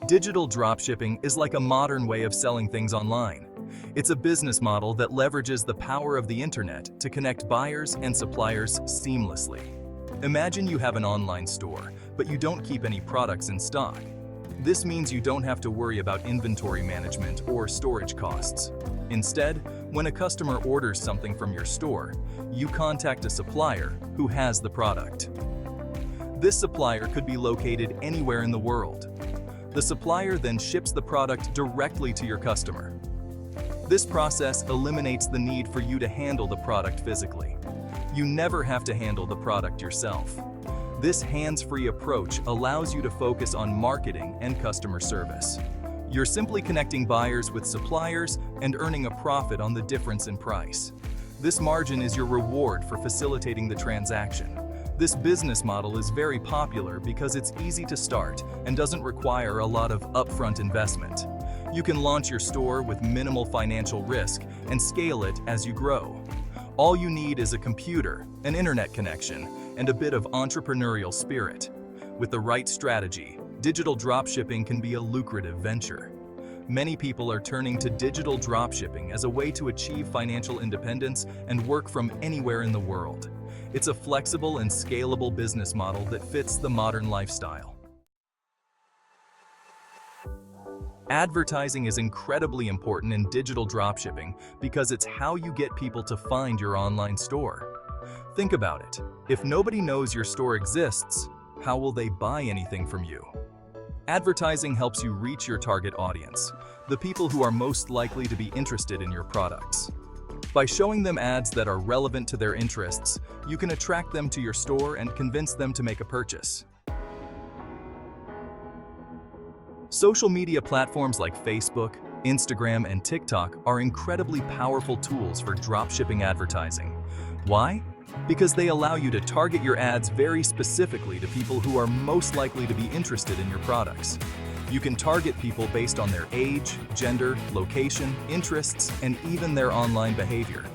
Digital dropshipping is like a modern way of selling things online. It's a business model that leverages the power of the internet to connect buyers and suppliers seamlessly. Imagine you have an online store, but you don't keep any products in stock. This means you don't have to worry about inventory management or storage costs. Instead, when a customer orders something from your store, you contact a supplier who has the product. This supplier could be located anywhere in the world. The supplier then ships the product directly to your customer. This process eliminates the need for you to handle the product physically. You never have to handle the product yourself. This hands-free approach allows you to focus on marketing and customer service. You're simply connecting buyers with suppliers and earning a profit on the difference in price. This margin is your reward for facilitating the transaction. This business model is very popular because it's easy to start and doesn't require a lot of upfront investment. You can launch your store with minimal financial risk and scale it as you grow. All you need is a computer, an internet connection, and a bit of entrepreneurial spirit. With the right strategy, digital dropshipping can be a lucrative venture. Many people are turning to digital dropshipping as a way to achieve financial independence and work from anywhere in the world. It's a flexible and scalable business model that fits the modern lifestyle. Advertising is incredibly important in digital dropshipping because it's how you get people to find your online store. Think about it. If nobody knows your store exists, how will they buy anything from you? Advertising helps you reach your target audience, the people who are most likely to be interested in your products. By showing them ads that are relevant to their interests, you can attract them to your store and convince them to make a purchase. Social media platforms like Facebook, Instagram, and TikTok are incredibly powerful tools for dropshipping advertising. Why? Because they allow you to target your ads very specifically to people who are most likely to be interested in your products. You can target people based on their age, gender, location, interests, and even their online behavior.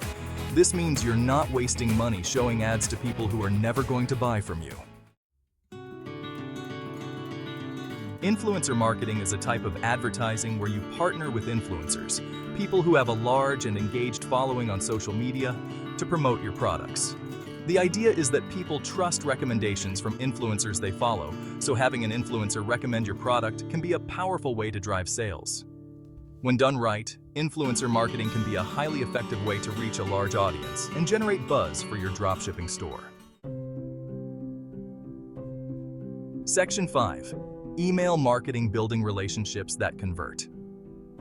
This means you're not wasting money showing ads to people who are never going to buy from you. Influencer marketing is a type of advertising where you partner with influencers, people who have a large and engaged following on social media, to promote your products. The idea is that people trust recommendations from influencers they follow, so having an influencer recommend your product can be a powerful way to drive sales. When done right, influencer marketing can be a highly effective way to reach a large audience and generate buzz for your dropshipping store. Section 5. Email marketing: building relationships that convert.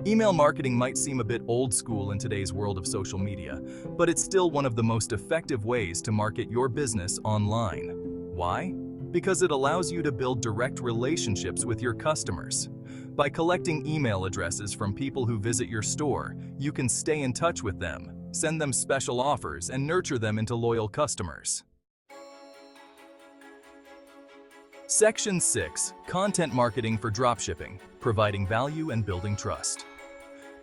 Email marketing might seem a bit old school in today's world of social media, but it's still one of the most effective ways to market your business online. Why? Because it allows you to build direct relationships with your customers. By collecting email addresses from people who visit your store, you can stay in touch with them, send them special offers, and nurture them into loyal customers. Section 6. Content marketing for dropshipping: providing value and building trust.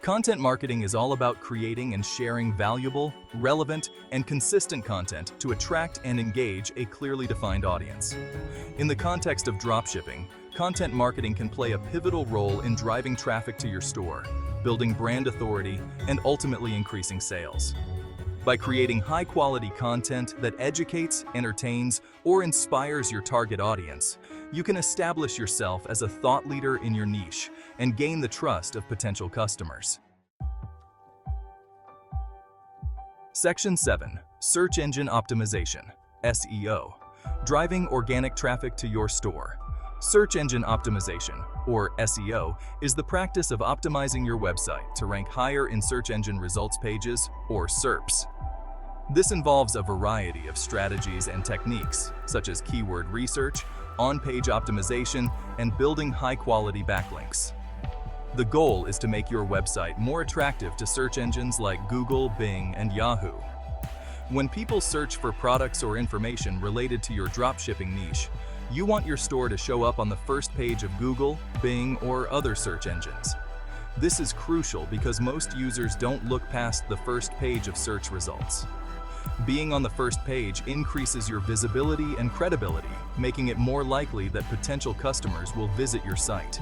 Content marketing is all about creating and sharing valuable, relevant, and consistent content to attract and engage a clearly defined audience. In the context of dropshipping, content marketing can play a pivotal role in driving traffic to your store, building brand authority, and ultimately increasing sales. By creating high-quality content that educates, entertains, or inspires your target audience, you can establish yourself as a thought leader in your niche and gain the trust of potential customers. Section 7. Search engine optimization, SEO, driving organic traffic to your store. Search engine optimization, or SEO, is the practice of optimizing your website to rank higher in search engine results pages, or SERPs. This involves a variety of strategies and techniques, such as keyword research, on-page optimization, and building high-quality backlinks. The goal is to make your website more attractive to search engines like Google, Bing, and Yahoo. When people search for products or information related to your dropshipping niche, you want your store to show up on the first page of Google, Bing, or other search engines. This is crucial because most users don't look past the first page of search results. Being on the first page increases your visibility and credibility, making it more likely that potential customers will visit your site.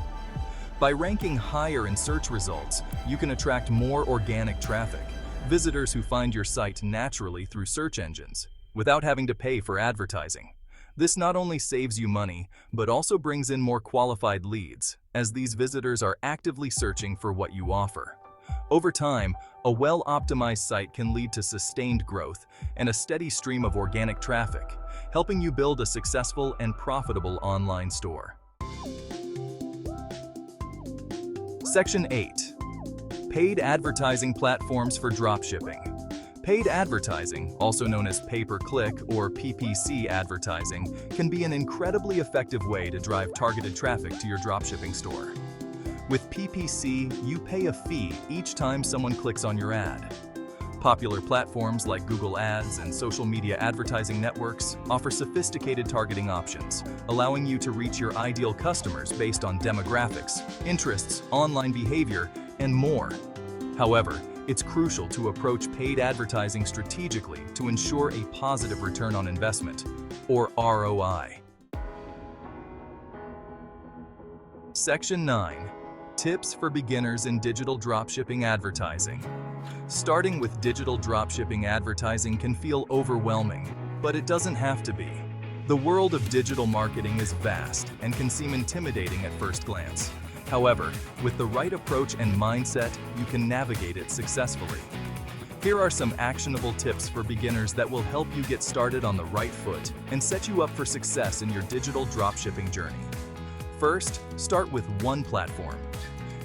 By ranking higher in search results, you can attract more organic traffic, visitors who find your site naturally through search engines, without having to pay for advertising. This not only saves you money, but also brings in more qualified leads, as these visitors are actively searching for what you offer. Over time, a well-optimized site can lead to sustained growth and a steady stream of organic traffic, helping you build a successful and profitable online store. Section 8. Paid advertising platforms for dropshipping. Paid advertising, also known as pay-per-click or PPC advertising, can be an incredibly effective way to drive targeted traffic to your dropshipping store. With PPC, you pay a fee each time someone clicks on your ad. Popular platforms like Google Ads and social media advertising networks offer sophisticated targeting options, allowing you to reach your ideal customers based on demographics, interests, online behavior, and more. However, it's crucial to approach paid advertising strategically to ensure a positive return on investment, or ROI. Section 9. Tips for beginners in digital dropshipping advertising. Starting with digital dropshipping advertising can feel overwhelming, but it doesn't have to be. The world of digital marketing is vast and can seem intimidating at first glance. However, with the right approach and mindset, you can navigate it successfully. Here are some actionable tips for beginners that will help you get started on the right foot and set you up for success in your digital dropshipping journey. First, start with one platform.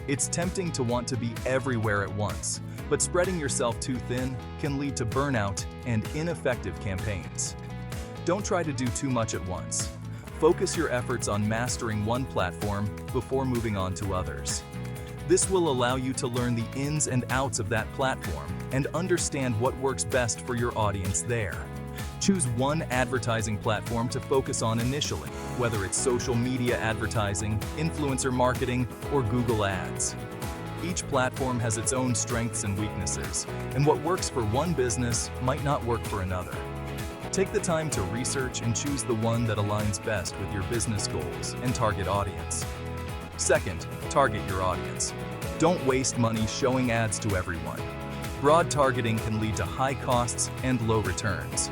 It's tempting to want to be everywhere at once, but spreading yourself too thin can lead to burnout and ineffective campaigns. Don't try to do too much at once. Focus your efforts on mastering one platform before moving on to others. This will allow you to learn the ins and outs of that platform and understand what works best for your audience there. Choose one advertising platform to focus on initially, whether it's social media advertising, influencer marketing, or Google Ads. Each platform has its own strengths and weaknesses, and what works for one business might not work for another. Take the time to research and choose the one that aligns best with your business goals and target audience. Second, target your audience. Don't waste money showing ads to everyone. Broad targeting can lead to high costs and low returns.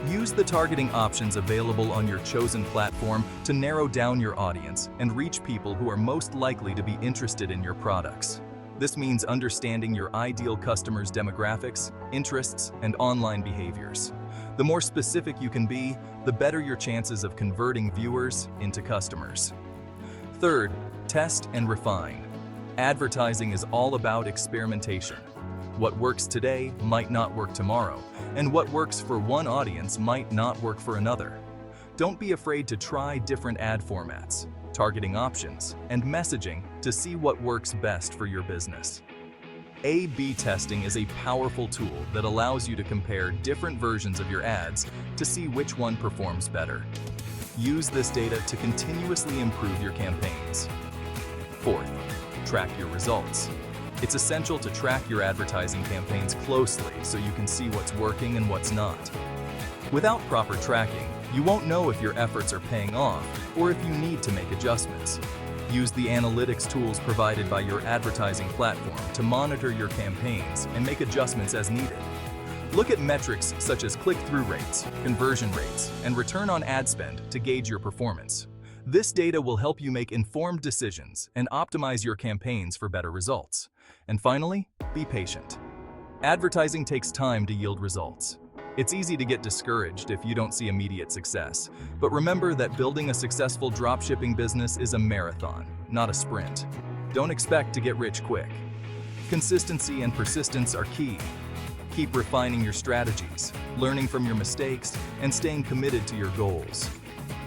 Use the targeting options available on your chosen platform to narrow down your audience and reach people who are most likely to be interested in your products. This means understanding your ideal customers' demographics, interests, and online behaviors. The more specific you can be, the better your chances of converting viewers into customers. Third, test and refine. Advertising is all about experimentation. What works today might not work tomorrow, and what works for one audience might not work for another. Don't be afraid to try different ad formats, targeting options, and messaging to see what works best for your business. A/B testing is a powerful tool that allows you to compare different versions of your ads to see which one performs better. Use this data to continuously improve your campaigns. Fourth, track your results. It's essential to track your advertising campaigns closely so you can see what's working and what's not. Without proper tracking, you won't know if your efforts are paying off or if you need to make adjustments. Use the analytics tools provided by your advertising platform to monitor your campaigns and make adjustments as needed. Look at metrics such as click-through rates, conversion rates, and return on ad spend to gauge your performance. This data will help you make informed decisions and optimize your campaigns for better results. And finally, be patient. Advertising takes time to yield results. It's easy to get discouraged if you don't see immediate success, but remember that building a successful dropshipping business is a marathon, not a sprint. Don't expect to get rich quick. Consistency and persistence are key. Keep refining your strategies, learning from your mistakes, and staying committed to your goals.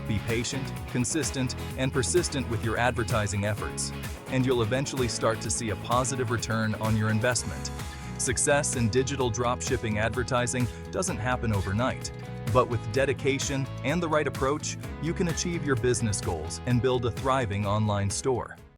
Be patient, consistent, and persistent with your advertising efforts, and you'll eventually start to see a positive return on your investment. Success in digital dropshipping advertising doesn't happen overnight, but with dedication and the right approach, you can achieve your business goals and build a thriving online store.